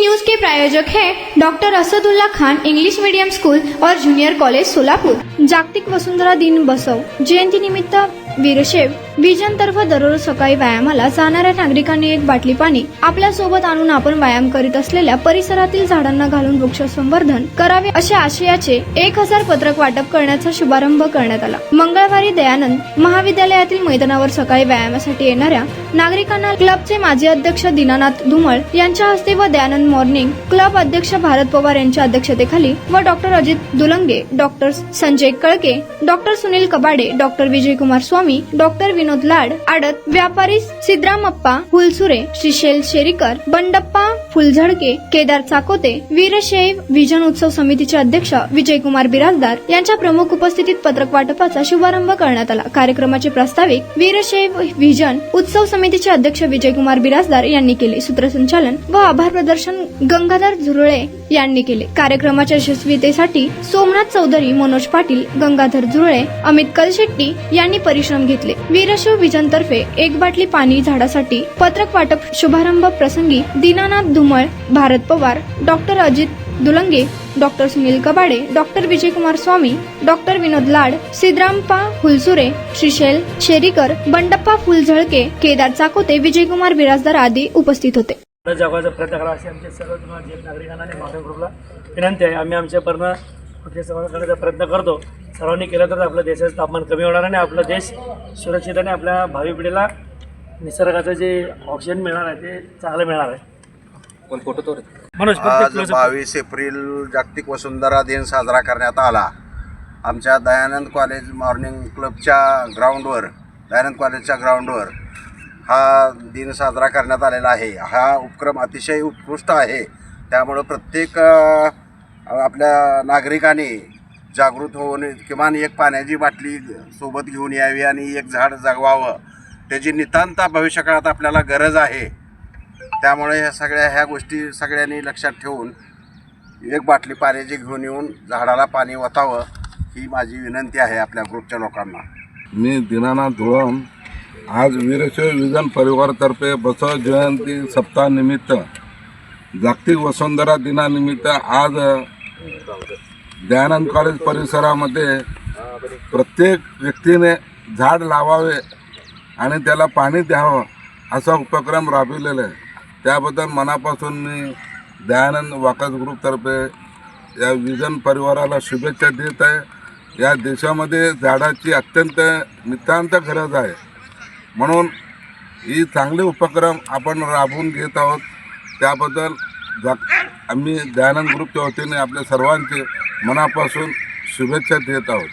News के प्रायोजक हैं doctor Asadullah Khan English medium school और जूनियर कॉलेज सोलापूर। जागतिक वसुंधरा दिन बसव जयंती निमित्त वीरशैव विजन तर्फे दररोज सकाळी व्यायामाला जाणाऱ्या नागरिकांनी एक बाटली पाणी आपल्या सोबत आणून आपण व्यायाम करीत असलेल्या परिसरातील झाडांना घालून वृक्ष संवर्धन करावे अशा आशयाचे 1000 पत्रक वाटप करण्याचा शुभारंभ करण्यात आला। मंगळवारी दयानंद महाविद्यालयातील मैदानावर सकाळी व्यायामासाठी येणाऱ्या नागरिकांना क्लबचे माजी अध्यक्ष दीनानाथ धुमळ यांच्या हस्ते व दयानंद मॉर्निंग क्लब अध्यक्ष भारत पवार यांच्या अध्यक्षतेखाली व डॉक्टर अजित दुलंगे, डॉक्टर संजय कळके, doctor Sunil Kabade, doctor Vijaykumar Swami, doctor Vinod Lad आडत, व्यापारी सिद्धरामप्पा फुलसुरे, श्रीशैल शेरीकर, बंडप्पा फुलझडके, केदार चाकोते, वीरशैव विजन उत्सव समितीचे अध्यक्ष विजयकुमार बिराजदार यांच्या प्रमुख उपस्थितीत पत्रक वाटपाचा शुभारंभ करण्यात आला। कार्यक्रमाचे प्रास्ताविक वीरशैव विजन उत्सव समितीचे अध्यक्ष विजयकुमार बिराजदार यांनी केले। सूत्रसंचालन व आभार प्रदर्शन गंगाधर झुरळे यांनी केले। कार्यक्रमाच्या यशस्वीतेसाठी सोमनाथ चौधरी, मनोज पाटील, गंगाधर झुरळे, अमित कलशेट्टी यांनी परिश्रम घेतले। वीरशैव विजन तर्फे एक बाटली पाणी झाडासाठी पत्रक वाटप शुभारंभ प्रसंगी Dinanath Dhumal, Bharat Pawar, doctor Ajit Dulange, doctor Sunil Kabade, doctor Vijaykumar Swami, doctor Vinod Lad, Siddharamappa Phulsure, Shrishail Sherikar, Bandappa Phulzadke, Kedar Chakote, Vijaykumar Birajdar आदी उपस्थित होते। जगाचा प्रयत्न करा अशी आमच्या सर्व नागरिकांना आणि माध्यम ग्रुपला विनंती आहे। आम्ही आमच्या पूर्ण संवर्धन करण्याचा प्रयत्न करतो। सर्वांनी केलं तर आपल्या देशाचं तापमान कमी होणार आणि आपला देश सुरक्षित आणि आपल्या भावी पिढीला निसर्गाचं जे ऑक्सिजन मिळणार आहे ते चांगलं मिळणार आहे। पण फोटो तो आज 22 एप्रिल जागतिक वसुंधरा दिन साजरा करण्यात आला। आमच्या दयानंद कॉलेज मॉर्निंग क्लबच्या ग्राउंडवर, दयानंद कॉलेजच्या ग्राउंडवर हा दिन साजरा करण्यात आलेला आहे। हा उपक्रम अतिशय उत्कृष्ट आहे। त्यामुळे प्रत्येक आपल्या नागरिकांनी जागृत होऊन किमान एक पाण्याची बाटली सोबत घेऊन यावी आणि एक झाड जगवावं। त्याची नितांत भविष्यकाळात आपल्याला गरज आहे। त्यामुळे ह्या गोष्टी सगळ्यांनी लक्षात ठेवून एक बाटली पाण्याची घेऊन येऊन झाडाला पाणी ओतावं ही माझी विनंती आहे आपल्या ग्रुपच्या लोकांना। मी दीनानाथ धुळम आज वीरशैव विजन परिवारातर्फे बसव जयंती सप्ताहानिमित्त जागतिक वसुंधरा दिनानिमित्त आज दयानंद कॉलेज परिसरामध्ये प्रत्येक व्यक्तीने झाड लावावे आणि त्याला पाणी द्यावं असा उपक्रम राबविलेला आहे। त्याबद्दल मनापासून मी दयानंद वाकस ग्रुपतर्फे या विजन परिवाराला शुभेच्छा देत आहे। या देशामध्ये झाडाची अत्यंत नितांत गरज आहे, म्हणून ही चांगले उपक्रम आपण राबवून घेत आहोत। त्याबद्दल आम्ही दयानंद ग्रुपच्या वतीने आपल्या सर्वांचे मनापासून शुभेच्छा देत आहोत।